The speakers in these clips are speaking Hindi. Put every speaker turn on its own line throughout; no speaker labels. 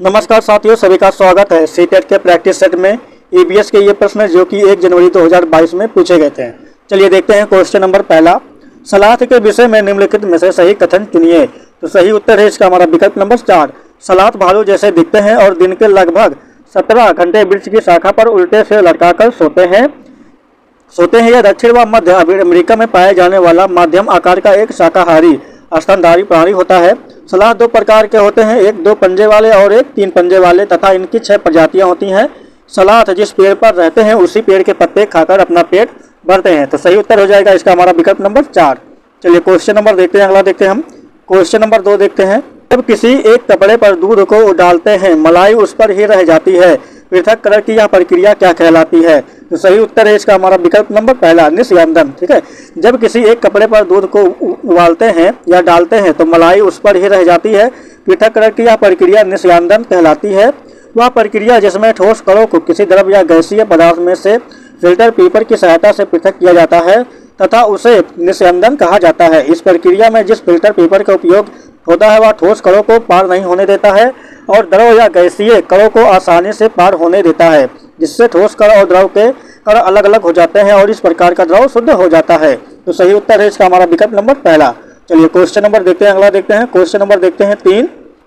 नमस्कार साथियों, सभी का स्वागत है सीटेट के प्रैक्टिस सेट में ईवीएस के ये प्रश्न जो कि 1 जनवरी 2022 में पूछे गए थे। चलिए देखते हैं क्वेश्चन नंबर पहला। सलाथ के विषय में निम्नलिखित में से सही कथन चुनिए। तो सही उत्तर है इसका हमारा विकल्प नंबर 4। सलाथ भालू जैसे दिखते हैं और दिन के लगभग 17 घंटे वृक्ष की शाखा पर उल्टे से लटकाकर सोते हैं। यह दक्षिण व मध्य अमेरिका में पाए जाने वाला मध्यम आकार का एक शाकाहारी स्तनधारी प्राणी होता है। सलाथ 2 प्रकार के होते हैं, एक 2 पंजे वाले और एक 3 पंजे वाले, तथा इनकी 6 प्रजातियां होती हैं। सलाथ जिस पेड़ पर रहते हैं उसी पेड़ के पत्ते खाकर अपना पेट भरते हैं। तो सही उत्तर हो जाएगा इसका हमारा विकल्प नंबर 4। चलिए क्वेश्चन नंबर देखते हैं, अगला देखते हैं हम। क्वेश्चन नंबर 2 देखते हैं। जब किसी एक कपड़े पर दूध को डालते हैं मलाई उस पर ही रह जाती है, पृथक करण की यह प्रक्रिया क्या कहलाती है? तो सही उत्तर है इसका हमारा विकल्प नंबर पहला, निस्यंदन। ठीक है, जब किसी एक कपड़े पर दूध को उबालते हैं या डालते हैं तो मलाई उस पर ही रह जाती है, पृथक करण की यह प्रक्रिया निस्यंदन कहलाती है। वह प्रक्रिया जिसमें ठोस कणों को किसी द्रव या गैसीय पदार्थ में से फिल्टर पेपर की सहायता से पृथक किया जाता है तथा उसे निस्यंदन कहा जाता है। इस प्रक्रिया में जिस फिल्टर पेपर का उपयोग होता है वह ठोस कणों को पार नहीं होने देता है और द्रव या गैसीय कणों को आसानी से पार होने देता है, जिससे ठोस कण और द्रव के कण अलग अलग हो जाते हैं और इस प्रकार का द्रव शुद्ध हो जाता है। तो सही उत्तर है इसका हमारा विकल्प नंबर पहला। चलिए क्वेश्चन नंबर देखते हैं, अगला देखते हैं। क्वेश्चन नंबर देखते हैं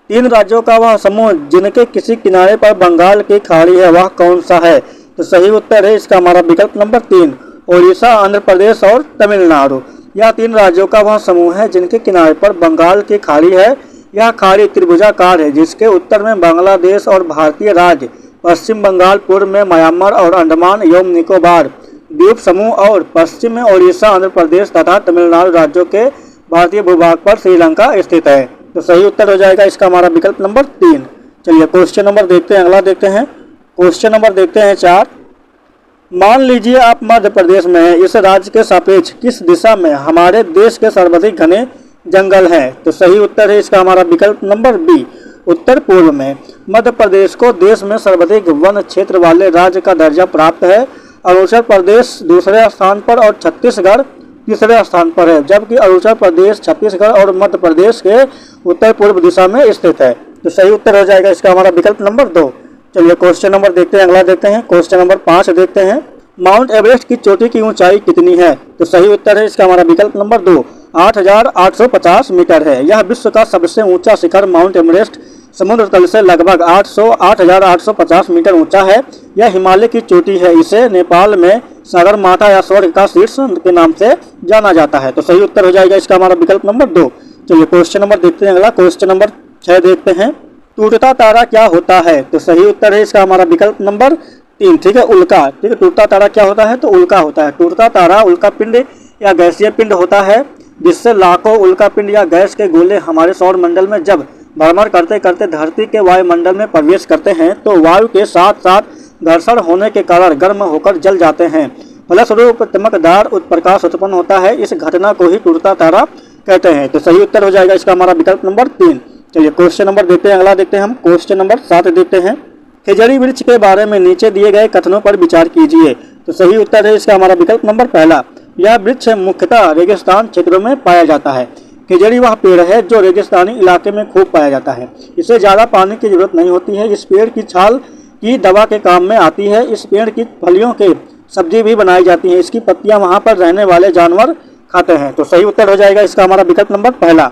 3 राज्यों का वह समूह जिनके किसी किनारे पर बंगाल की खाड़ी है वह कौन सा है? तो सही उत्तर है इसका हमारा विकल्प नंबर 3, उड़ीसा, आंध्र प्रदेश और तमिलनाडु। यह 3 राज्यों का वह समूह है जिनके किनारे पर बंगाल की खाड़ी है। यह खाड़ी त्रिभुजाकार है जिसके उत्तर में बांग्लादेश और भारतीय राज्य पश्चिम बंगाल, पूर्व में म्यांमार और अंडमान एवं निकोबार द्वीप समूह और पश्चिम में ओडिशा, आंध्र प्रदेश तथा तमिलनाडु राज्यों के भारतीय भूभाग पर श्रीलंका स्थित है। तो सही उत्तर हो जाएगा इसका हमारा विकल्प नंबर 3। चलिए क्वेश्चन नंबर देखते हैं, अगला देखते हैं। क्वेश्चन नंबर देखते हैं 4। मान लीजिए आप मध्य प्रदेश में हैं, इस राज्य के सापेक्ष किस दिशा में हमारे देश के सर्वाधिक घने जंगल हैं? तो सही उत्तर है इसका हमारा विकल्प नंबर बी, उत्तर पूर्व में। मध्य प्रदेश को देश में सर्वाधिक वन क्षेत्र वाले राज्य का दर्जा प्राप्त है। अरुणाचल प्रदेश दूसरे स्थान पर और छत्तीसगढ़ तीसरे स्थान पर है, जबकि अरुणाचल प्रदेश, छत्तीसगढ़ और मध्य प्रदेश के उत्तर पूर्व दिशा में स्थित है। तो सही उत्तर हो जाएगा इसका हमारा विकल्प नंबर 2। चलिए क्वेश्चन नंबर देखते हैं, अगला देखते हैं। क्वेश्चन नंबर 5 देखते हैं। माउंट एवरेस्ट की चोटी की ऊंचाई कितनी है? तो सही उत्तर है इसका हमारा विकल्प नंबर 2, 8,850 मीटर है। यह विश्व का सबसे ऊंचा शिखर माउंट एवरेस्ट समुद्र तल से लगभग 8,850 मीटर ऊंचा है। यह हिमालय की चोटी है। इसे नेपाल में सागर माथा या स्वर्ग का शीर्ष के नाम से जाना जाता है। तो सही उत्तर हो जाएगा इसका हमारा विकल्प नंबर 2। चलिए क्वेश्चन नंबर देखते हैं, अगला क्वेश्चन नंबर 6 देखते हैं। टूटता तारा क्या होता है? तो सही उत्तर है इसका हमारा विकल्प नंबर 3। ठीक है, उल्का। ठीक है, टूटता तारा क्या होता है? तो उल्का होता है। टूटता तारा उल्का पिंड या गैसीय पिंड होता है जिससे लाखों उल्का पिंड या गैस के गोले हमारे सौर मंडल में जब भ्रमण करते करते धरती के वायुमंडल में प्रवेश करते हैं तो वायु के साथ साथ घर्षण होने के कारण गर्म होकर जल जाते हैं। फलस्वरूप चमकदार प्रकाश उत्पन्न होता है। इस घटना को ही टूटता तारा कहते हैं। तो सही उत्तर हो जाएगा इसका हमारा विकल्प नंबर 3। चलिए क्वेश्चन नंबर देखते हैं, अगला देखते हैं हम। क्वेश्चन नंबर 7 देखते हैं। खिजड़ी वृक्ष के बारे में नीचे दिए गए कथनों पर विचार कीजिए। तो सही उत्तर है इसका हमारा विकल्प नंबर पहला। यह वृक्ष मुख्यतः रेगिस्तान क्षेत्रों में पाया जाता है। खिजड़ी वह पेड़ है जो रेगिस्तानी इलाके में खूब पाया जाता है। इसे ज़्यादा पानी की जरूरत नहीं होती है। इस पेड़ की छाल की दवा के काम में आती है। इस पेड़ की फलियों के सब्जी भी बनाई जाती है। इसकी पत्तियां वहां पर रहने वाले जानवर खाते हैं। तो सही उत्तर हो जाएगा इसका हमारा विकल्प नंबर पहला।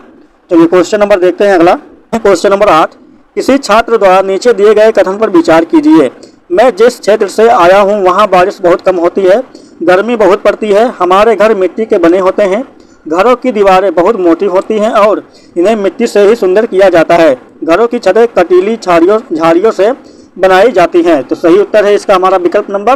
चलिए क्वेश्चन नंबर देखते हैं, अगला क्वेश्चन नंबर 8। किसी छात्र द्वारा नीचे दिए गए कथन पर विचार कीजिए। मैं जिस क्षेत्र से आया हूँ वहाँ बारिश बहुत कम होती है, गर्मी बहुत पड़ती है, हमारे घर मिट्टी के बने होते हैं, घरों की दीवारें बहुत मोटी होती हैं और इन्हें मिट्टी से ही सुंदर किया जाता है, घरों की छतें कटीली झाड़ियों से बनाई जाती हैं। तो सही उत्तर है इसका हमारा विकल्प नंबर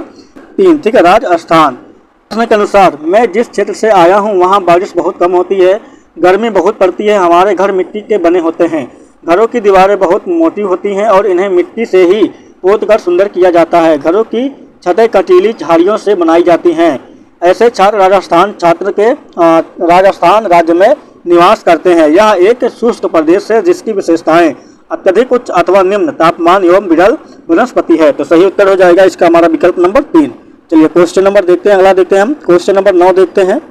3। ठीक है, राजस्थान। प्रश्न के अनुसार मैं जिस क्षेत्र से आया हूँ वहाँ बारिश बहुत कम होती है, गर्मी बहुत पड़ती है, हमारे घर मिट्टी के बने होते हैं, घरों की दीवारें बहुत मोटी होती हैं और इन्हें मिट्टी से ही पोतकर सुंदर किया जाता है, घरों की छतें कटीली झाड़ियों से बनाई जाती हैं। ऐसे छात्र राजस्थान राज्य में निवास करते हैं। यह एक शुष्क प्रदेश है जिसकी विशेषताएं अत्यधिक उच्च अथवा निम्न तापमान एवं विरल वनस्पति है। तो सही उत्तर हो जाएगा इसका हमारा विकल्प नंबर 3। चलिए क्वेश्चन नंबर देखते हैं, अगला देखते हैं हम। क्वेश्चन नंबर 9 देखते हैं।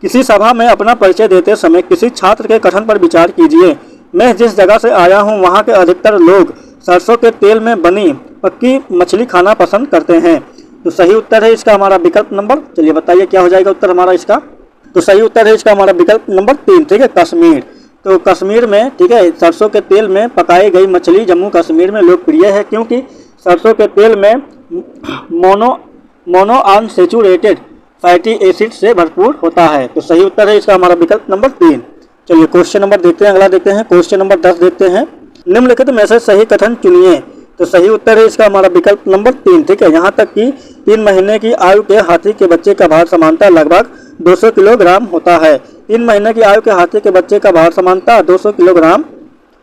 किसी सभा में अपना परिचय देते समय किसी छात्र के कथन पर विचार कीजिए। मैं जिस जगह से आया हूँ वहाँ के अधिकतर लोग सरसों के तेल में बनी पक्की मछली खाना पसंद करते हैं। तो सही उत्तर है इसका हमारा विकल्प नंबर, चलिए बताइए क्या हो जाएगा उत्तर हमारा इसका। तो सही उत्तर है इसका हमारा विकल्प नंबर 3, ठीक है, कश्मीर। तो कश्मीर में, ठीक है, सरसों के तेल में पकाई गई मछली जम्मू कश्मीर में लोकप्रिय है, क्योंकि सरसों के तेल में मोनोअनसैचुरेटेड फैटी एसिड से भरपूर होता है। तो सही उत्तर है इसका हमारा विकल्प नंबर 3। चलिए क्वेश्चन नंबर देखते हैं, अगला देखते हैं क्वेश्चन नंबर 10 देखते हैं। निम्नलिखित में से सही कथन चुनिए। तो सही उत्तर है इसका हमारा विकल्प नंबर 3, ठीक है। यहाँ तक कि 3 महीने की आयु के हाथी के बच्चे का भार समानतः लगभग 200 किलोग्राम होता है। 3 महीने की आयु के हाथी के बच्चे का भार समानतः 200 किलोग्राम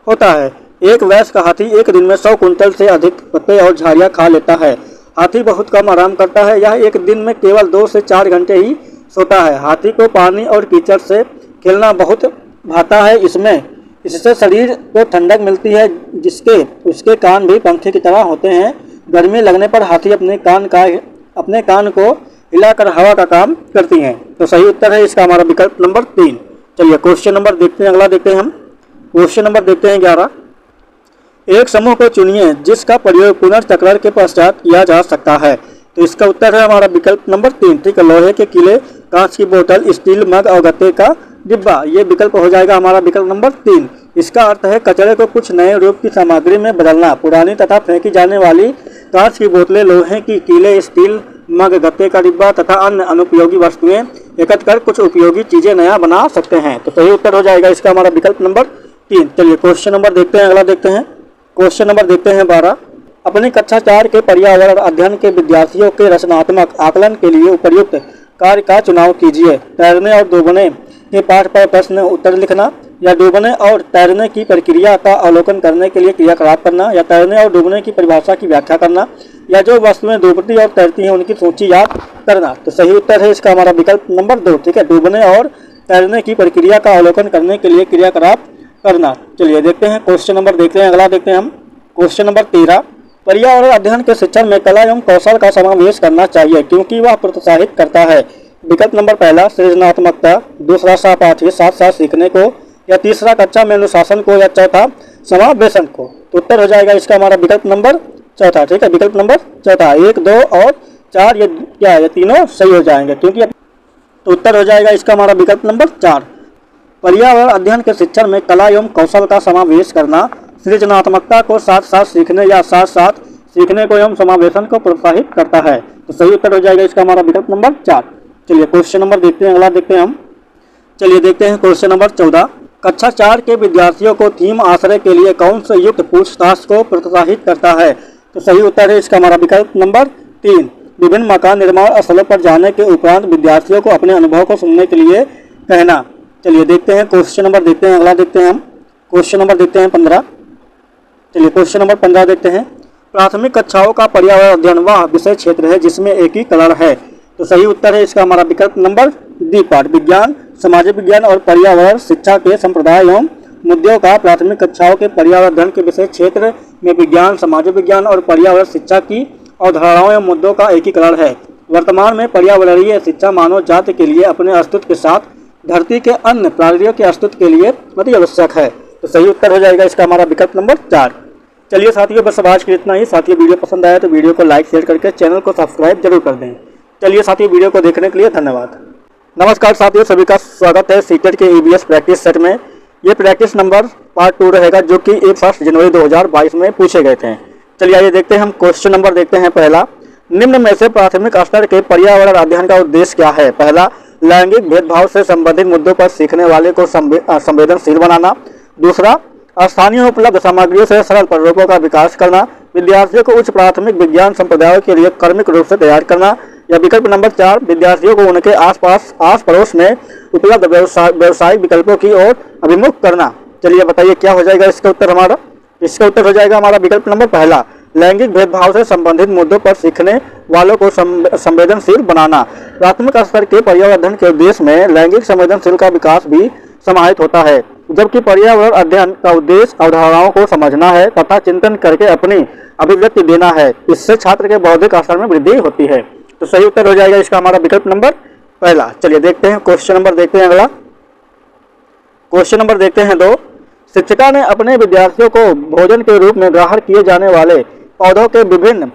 होता है। एक वयस्क हाथी एक दिन में 100 कुंटल से अधिक पत्ते और झाड़ियाँ खा लेता है। हाथी बहुत कम आराम करता है, यह एक दिन में केवल 2 से 4 घंटे ही सोता है। हाथी को पानी और कीचड़ से खेलना बहुत भाता है, इससे शरीर को ठंडक मिलती है, जिसके उसके कान भी पंखे की तरह होते हैं। गर्मी लगने पर हाथी अपने कान को हिलाकर हवा का काम करती हैं। तो सही उत्तर है इसका हमारा विकल्प नंबर 3। चलिए क्वेश्चन नंबर देखते हैं, अगला देखते हैं हम। क्वेश्चन नंबर देखते हैं 11। एक समूह को चुनिए जिसका प्रयोग पुनर्चक्रण के पश्चात किया जा सकता है। तो इसका उत्तर है हमारा विकल्प नंबर 3, ठीक है। लोहे के किले, कांच की बोतल, स्टील मग और गत्ते का डिब्बा, ये विकल्प हो जाएगा हमारा विकल्प नंबर 3। इसका अर्थ है कचरे को कुछ नए रूप की सामग्री में बदलना। पुरानी तथा फेंकी जाने वाली कांच की बोतलें, लोहे की कीले, स्टील मग, गत्ते का डिब्बा तथा अन्य अनुपयोगी वस्तुएं एकत्र कर कुछ उपयोगी चीजें नया बना सकते हैं। तो सही उत्तर हो जाएगा इसका हमारा विकल्प नंबर 3। चलिए क्वेश्चन नंबर देखते हैं, अगला देखते हैं। क्वेश्चन नंबर देखते हैं 12। अपनी कक्षा 4 के पर्यावरण अध्ययन के विद्यार्थियों के रचनात्मक आकलन के लिए उपयुक्त कार्य का चुनाव कीजिए। तैरने और डूबने के पाठ पर प्रश्न उत्तर लिखना, या डूबने और तैरने की प्रक्रिया का अवलोकन करने के लिए क्रियाकलाप करना, या तैरने और डूबने की परिभाषा की व्याख्या करना, या जो वस्तुएं डूबती और तैरती हैं उनकी सूची याद करना। तो सही उत्तर है इसका हमारा विकल्प नंबर 2, ठीक है। डूबने और तैरने की प्रक्रिया का अवलोकन करने के लिए क्रियाकलाप करना। चलिए देखते हैं क्वेश्चन नंबर देखते हैं, अगला देखते हैं हम। Question number 13। पर्यावरण अध्ययन के शिक्षण में कला एवं कौशल का समावेश करना चाहिए, क्योंकि वह प्रोत्साहित करता है। विकल्प नंबर पहला सृजनात्मकता, दूसरा सहपाठी साथ साथ सीखने को, या तीसरा कक्षा में अनुशासन को, या चौथा समावेशन को। तो उत्तर हो जाएगा इसका हमारा विकल्प नंबर चौथा, ठीक है। विकल्प नंबर चौथा, 1, 2 और 4 ये क्या है, ये तीनों सही हो जाएंगे, क्योंकि तो उत्तर हो जाएगा इसका हमारा विकल्प नंबर 4। पर्यावरण अध्ययन के शिक्षण में कला एवं कौशल का समावेश करना सृजनात्मकता को साथ साथ सीखने या साथ साथ सीखने को एवं समावेशन को प्रोत्साहित करता है। तो सही उत्तर हो जाएगा इसका हमारा विकल्प नंबर 4। चलिए क्वेश्चन नंबर देखते हैं, अगला देखते हैं हम। चलिए देखते हैं क्वेश्चन नंबर 14। कक्षा 4 के विद्यार्थियों को थीम आश्रय के लिए कौन से युक्त पूछताछ को प्रोत्साहित करता है। तो सही उत्तर है इसका हमारा विकल्प नंबर 3। विभिन्न मकान निर्माण स्थलों पर जाने के उपरांत विद्यार्थियों को अपने अनुभव को सुनने के लिए कहना। चलिए देखते हैं क्वेश्चन नंबर देखते हैं, अगला देखते हैं हम। क्वेश्चन नंबर देखते हैं 15। चलिए क्वेश्चन नंबर 15 देखते हैं। प्राथमिक कक्षाओं का पर्यावरण अध्ययन वह विषय क्षेत्र है जिसमें एकीकरण है। तो सही उत्तर है इसका हमारा विकल्प नंबर डी पाठ, विज्ञान, सामाजिक विज्ञान और पर्यावरण शिक्षा के संप्रदाय एवं मुद्दों का प्राथमिक कक्षाओं के पर्यावरण अध्ययन के विषय क्षेत्र में विज्ञान, सामाजिक विज्ञान और पर्यावरण शिक्षा की अवधारणाओं एवं मुद्दों का एकीकरण है। वर्तमान में पर्यावरणीय शिक्षा मानव जाति के लिए अपने अस्तित्व के साथ धरती के अन्य प्राणियों के अस्तित्व के लिए अति आवश्यक है। तो सही उत्तर हो जाएगा इसका हमारा विकल्प नंबर 4। चलिए साथियों, बस आज के इतना ही। साथियों, वीडियो पसंद आया तो वीडियो को लाइक शेयर करके चैनल को सब्सक्राइब जरूर कर दें। चलिए साथियों, वीडियो को देखने के लिए धन्यवाद। नमस्कार साथियों, सभी का स्वागत है सीटेट के ईबीएस प्रैक्टिस सेट में। ये प्रैक्टिस नंबर पार्ट 2 रहेगा, जो कि 1 जनवरी 2022 में पूछे गए थे। चलिए आइए देखते हैं हम क्वेश्चन नंबर देखते हैं। पहला, निम्न में से प्राथमिक स्तर के पर्यावरण अध्ययन का उद्देश्य क्या है। पहला, लैंगिक भेदभाव से संबंधित मुद्दों पर सीखने वाले को संवेदनशील बनाना। दूसरा, स्थानीय उपलब्ध सामग्रियों से सरल प्ररूपों का विकास करना। विद्यार्थियों को उच्च प्राथमिक विज्ञान संप्रदायों के लिए क्रमिक रूप से तैयार करना। या विकल्प नंबर 4, विद्यार्थियों को उनके आस पड़ोस में उपलब्ध व्यवसायिक विकल्पों की ओर अभिमुख करना। चलिए बताइए क्या हो जाएगा इसका उत्तर हमारा। इसका उत्तर हो जाएगा हमारा विकल्प नंबर पहला, लैंगिक भेदभाव से संबंधित मुद्दों पर सीखने वालों को संवेदनशील बनाना। प्राथमिक स्तर के पर्यावरण अध्ययन के उद्देश्य में लैंगिक संवेदनशील का विकास भी समाहित होता है, जबकि पर्यावरण अध्ययन का उद्देश्य अवधारणाओं को समझना है तथा चिंतन करके अपनी अभिव्यक्ति देना है। इससे छात्र के बौद्धिक स्तर में वृद्धि होती है। तो सही उत्तर हो जाएगा इसका हमारा विकल्प नंबर पहला। चलिए देखते हैं क्वेश्चन नंबर देखते हैं अगला। क्वेश्चन नंबर देखते हैं 2, शिक्षिका ने अपने विद्यार्थियों को भोजन के रूप में ग्रहण किए जाने वाले पौधों के विभिन्न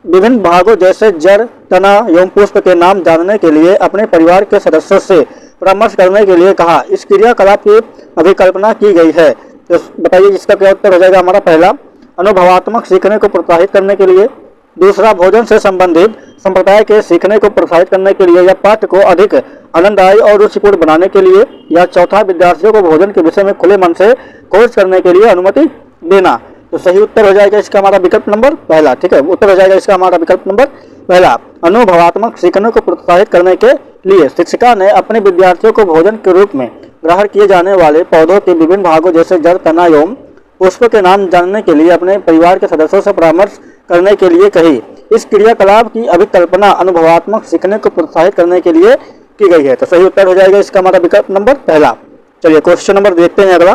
विभिन्न भागों जैसे जड़, तना एवं पुष्प के नाम जानने के लिए अपने परिवार के सदस्यों से परामर्श करने के लिए कहा। इस क्रियाकलाप की अभिकल्पना की गई है। तो बताइए इसका क्या उत्तर हो जाएगा हमारा। पहला, अनुभवात्मक सीखने को प्रोत्साहित करने के लिए। दूसरा, भोजन से संबंधित संप्रदाय के सीखने को प्रोत्साहित करने के लिए या पाठ्य को अधिक आनंददायी और रुचिपूर्ण बनाने के लिए। या चौथा, विद्यार्थियों को भोजन के विषय में खुले मन से खोज करने के लिए अनुमति देना। तो सही उत्तर हो जाएगा इसका हमारा विकल्प नंबर पहला। ठीक है, उत्तर हो जाएगा इसका हमारा विकल्प नंबर पहला। अनुभवात्मक सीखने को प्रोत्साहित करने के लिए शिक्षिका ने अपने विद्यार्थियों को भोजन के रूप में ग्रहण किए जाने वाले पौधों के विभिन्न भागों जैसे जड़, तना एवं पुष्प के नाम जानने के लिए अपने परिवार के सदस्यों से परामर्श करने के लिए कही। इस क्रियाकलाप की अभिकल्पना अनुभवात्मक सीखने को प्रोत्साहित करने के लिए की गई है। तो सही उत्तर हो जाएगा इसका हमारा विकल्प नंबर पहला। चलिए क्वेश्चन नंबर देखते हैं अगला।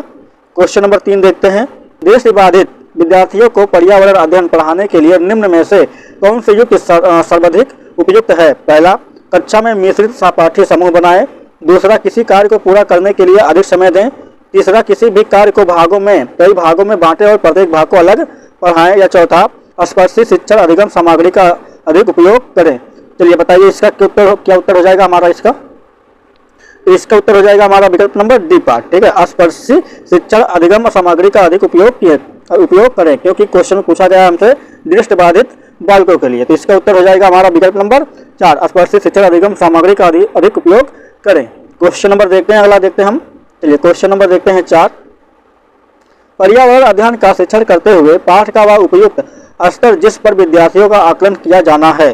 क्वेश्चन नंबर 3 देखते हैं। देश विवादित विद्यार्थियों को पर्यावरण अध्ययन पढ़ाने के लिए निम्न में से कौन से युक्त सर्वाधिक उपयुक्त है। पहला, कक्षा में मिश्रित सहपाठी समूह बनाएं। दूसरा, किसी कार्य को पूरा करने के लिए अधिक समय दें। तीसरा, किसी भी कार्य को कई भागों में बांटें और प्रत्येक भाग को अलग पढ़ाएं। या चौथा, स्पर्शी शिक्षण अधिगम सामग्री का अधिक उपयोग करें। चलिए बताइए इसका क्या उत्तर हो जाएगा हमारा। इसका उत्तर हो जाएगा हमारा विकल्प नंबर डी पार्ट। ठीक है, स्पर्शी शिक्षण अधिगम सामग्री का अधिक उपयोग करें, क्योंकि क्वेश्चन पूछा गया हमसे दृष्टिबाधित बालकों के लिए। तो इसका उत्तर हो जाएगा हमारा विकल्प नंबर 4, स्पर्शी शिक्षण अधिगम सामग्री का अधिक उपयोग करें। क्वेश्चन नंबर देखते हैं अगला देखते हैं हम। चलिए क्वेश्चन नंबर देखते हैं 4। पर्यावरण अध्ययन का शिक्षण करते हुए पाठ का वह उपयुक्त स्तर जिस पर विद्यार्थियों का आकलन किया जाना है।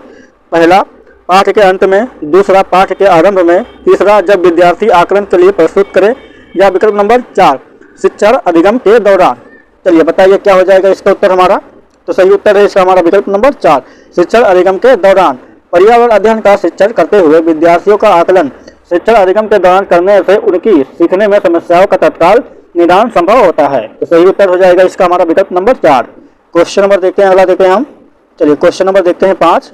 पहला, पाठ के अंत में। दूसरा, पाठ के आरंभ में। तीसरा, जब विद्यार्थी आकलन के लिए प्रस्तुत करे। या विकल्प नंबर 4, शिक्षण अधिगम के दौरान। चलिए बताइए क्या हो जाएगा इसका उत्तर हमारा। तो सही उत्तर है इसका हमारा विकल्प नंबर 4, शिक्षण अधिगम के दौरान। पर्यावरण अध्ययन का शिक्षण करते हुए विद्यार्थियों का आकलन शिक्षण अधिगम के दौरान करने से उनकी सीखने में समस्याओं का तत्काल निदान संभव होता है। तो सही उत्तर हो जाएगा इसका हमारा विकल्प नंबर 4। क्वेश्चन नंबर देखते हैं अगला देखते हैं हम। चलिए क्वेश्चन नंबर देखते हैं 5।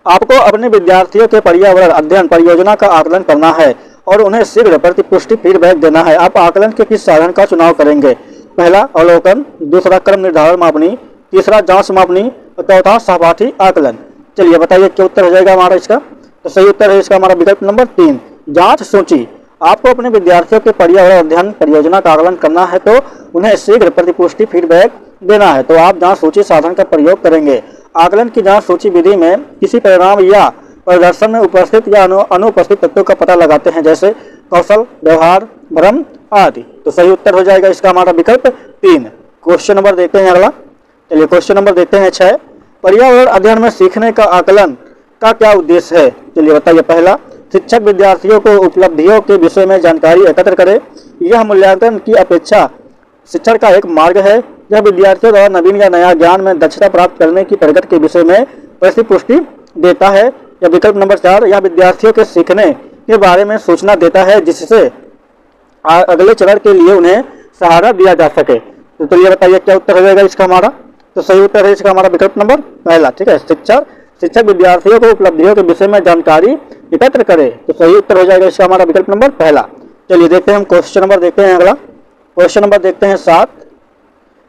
आपको अपने विद्यार्थियों के पर्यावरण अध्ययन परियोजना का आकलन करना है और उन्हें शीघ्र प्रतिपुष्टि फीडबैक देना है। आप आकलन के किस साधन का चुनाव करेंगे। पहला, अवलोकन। दूसरा, क्रम निर्धारण मापनी। तीसरा, जांच मापनी। और चौथा, सहपाठी आकलन। चलिए बताइए क्या उत्तर हो जाएगा हमारा इसका। तो सही उत्तर है इसका हमारा विकल्प नंबर 3, जांच सूची। आपको अपने विद्यार्थियों के पर्यावरण अध्ययन परियोजना का आकलन करना है तो उन्हें शीघ्र प्रतिपुष्टि फीडबैक देना है, तो आप जांच सूची साधन का प्रयोग करेंगे। आकलन की जांच सूची विधि में किसी परिणाम या प्रदर्शन में उपस्थित या अनुपस्थित तत्वों का पता लगाते हैं, जैसे कौशल, व्यवहार, भ्रम आदि। तो सही उत्तर हो जाएगा इसका हमारा विकल्प 3। क्वेश्चन नंबर देखते हैं अगला। चलिए क्वेश्चन नंबर देखते हैं 6। पर्यावरण अध्ययन में सीखने का आकलन का क्या उद्देश्य है। चलिए बताइए। पहला, शिक्षक विद्यार्थियों को उपलब्धियों के विषय में जानकारी एकत्र करे। यह मूल्यांकन की अपेक्षा शिक्षण का एक मार्ग है। यह विद्यार्थियों द्वारा नवीन या नया ज्ञान में दक्षता प्राप्त करने की प्रगति के विषय में प्रतिपुष्टि देता है। या विकल्प नंबर 4, यह विद्यार्थियों के सीखने के बारे में सूचना देता है जिससे अगले चरण के लिए उन्हें सहारा दिया जा सके। तो ये बताइए क्या उत्तर हो जाएगा इसका हमारा। तो सही उत्तर है इसका हमारा विकल्प नंबर पहला। ठीक है, शिक्षक विद्यार्थियों को उपलब्धियों के विषय में जानकारी एकत्र करे। तो सही उत्तर हो जाएगा इसका हमारा विकल्प नंबर पहला। चलिए देखते हैं हम क्वेश्चन नंबर देखते हैं अगला। क्वेश्चन नंबर देखते हैं 7।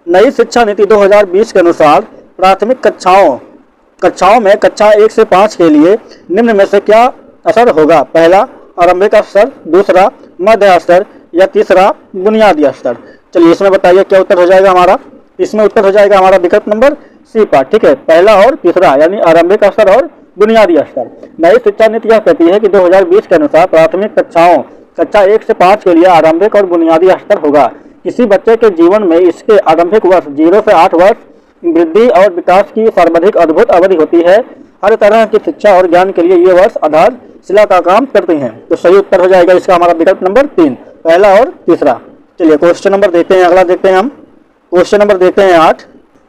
नई शिक्षा नीति 2020 के अनुसार प्राथमिक कक्षाओं में कक्षा 1 से 5 के लिए निम्न में से क्या असर होगा। पहला, आरंभिक स्तर। दूसरा, मध्य स्तर। या तीसरा, बुनियादी स्तर। चलिए इसमें बताइए क्या उत्तर हो जाएगा हमारा। इसमें उत्तर हो जाएगा हमारा विकल्प नंबर सी पार्ट। ठीक है, पहला और तीसरा यानी आरंभिक स्तर और बुनियादी स्तर। नई शिक्षा नीति यह कहती है कि 2020 के अनुसार प्राथमिक कक्षा 1 से 5 के लिए आरंभिक और बुनियादी स्तर होगा। किसी बच्चे के जीवन में इसके आरंभिक वर्ष 0 से 8 वर्ष वृद्धि और विकास की सर्वाधिक अद्भुत अवधि होती है। हर तरह की शिक्षा और ज्ञान के लिए ये वर्ष आधारशिला का काम करते हैं। तो सही उत्तर हो जाएगा इसका हमारा विकल्प नंबर 3, पहला और तीसरा। चलिए क्वेश्चन नंबर देखते हैं अगला देखते हैं हम। क्वेश्चन नंबर देखते हैं 8।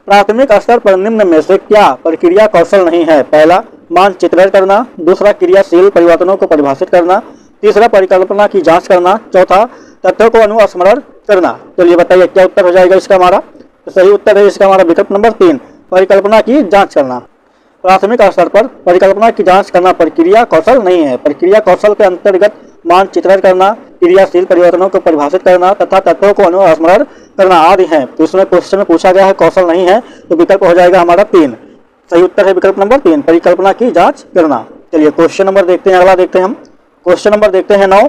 प्राथमिक स्तर पर निम्न में से क्या प्रक्रिया कौशल नहीं है। पहला, मानचित्रण करना। दूसरा, क्रियाशील परिवर्तनों को परिभाषित करना। तीसरा, परिकल्पना की जांच करना। चौथा, तथ्यों को अनुस्मरण करना। चलिए बताइए क्या उत्तर हो जाएगा इसका हमारा। तो सही उत्तर है इसका हमारा विकल्प नंबर 3, परिकल्पना की जांच करना। प्राथमिक स्तर पर परिकल्पना की जांच करना प्रक्रिया कौशल नहीं है। प्रक्रिया कौशल के अंतर्गत मानचित्रण करना, क्रियाशील परिवर्तनों को परिभाषित करना तथा तथ्यों को अनुस्मरण करना आदि हैं। तो इसमें क्वेश्चन में पूछा गया है कौशल नहीं है, तो विकल्प हो जाएगा हमारा 3। सही उत्तर है विकल्प नंबर 3, परिकल्पना की जांच करना। चलिए क्वेश्चन नंबर देखते हैं, अगला देखते हैं हम। क्वेश्चन नंबर देखते हैं 9।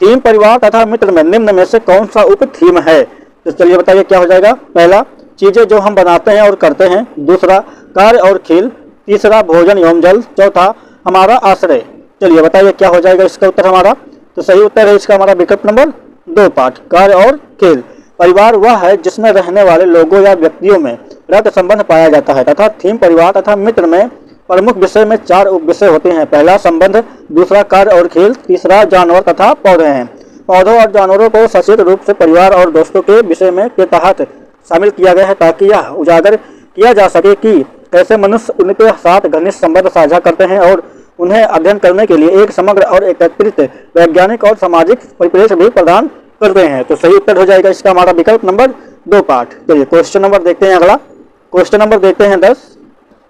टीम, परिवार तथा मित्र में निम्न में से कौन सा उप थीम है? तो चलिए बताइए क्या हो जाएगा। पहला, चीजें जो हम बनाते हैं और करते हैं। दूसरा, कार्य और खेल। तीसरा, भोजन एवं जल। चौथा, हमारा आश्रय। चलिए बताइए क्या हो जाएगा इसका उत्तर हमारा। तो सही उत्तर है इसका हमारा विकल्प नंबर 2 पार्ट, कार्य और खेल। परिवार वह है जिसमें रहने वाले लोगों या व्यक्तियों में रक्त संबंध पाया जाता है तथा थीम परिवार तथा मित्र में प्रमुख विषय में 4 उप विषय होते हैं। पहला संबंध, दूसरा कार्य और खेल, तीसरा जानवर तथा पौधे हैं। पौधों और जानवरों को सचेत रूप से परिवार और दोस्तों के विषय में के तहत शामिल किया गया है ताकि यह उजागर किया जा सके कि कैसे मनुष्य उनके साथ घनिष्ठ संबंध साझा करते हैं और उन्हें अध्ययन करने के लिए एक समग्र और एकत्रित वैज्ञानिक और सामाजिक परिप्रेक्ष्य भी प्रदान करते हैं। तो सही उत्तर हो जाएगा इसका हमारा विकल्प नंबर 2 पार्ट। चलिए क्वेश्चन नंबर देखते हैं अगला। क्वेश्चन नंबर देखते हैं 10।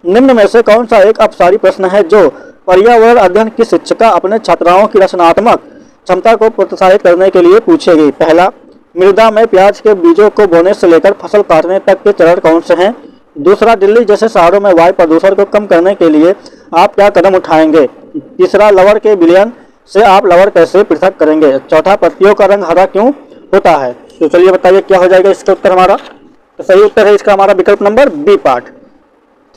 निम्न में से कौन सा एक अपसारी प्रश्न है जो पर्यावरण अध्ययन की शिक्षिका अपने छात्राओं की रचनात्मक क्षमता को प्रोत्साहित करने के लिए पूछेगी? पहला, मृदा में प्याज के बीजों को बोने से लेकर फसल काटने तक के चरण कौन से हैं? दूसरा, दिल्ली जैसे शहरों में वायु प्रदूषण को कम करने के लिए आप क्या कदम उठाएंगे? तीसरा, लवर के विलयन से आप लवर कैसे पृथक करेंगे? चौथा, पत्तियों का रंग हरा क्यों होता है? तो चलिए बताइए क्या हो जाएगा इसका उत्तर हमारा। तो सही उत्तर है इसका हमारा विकल्प नंबर बी पार्ट।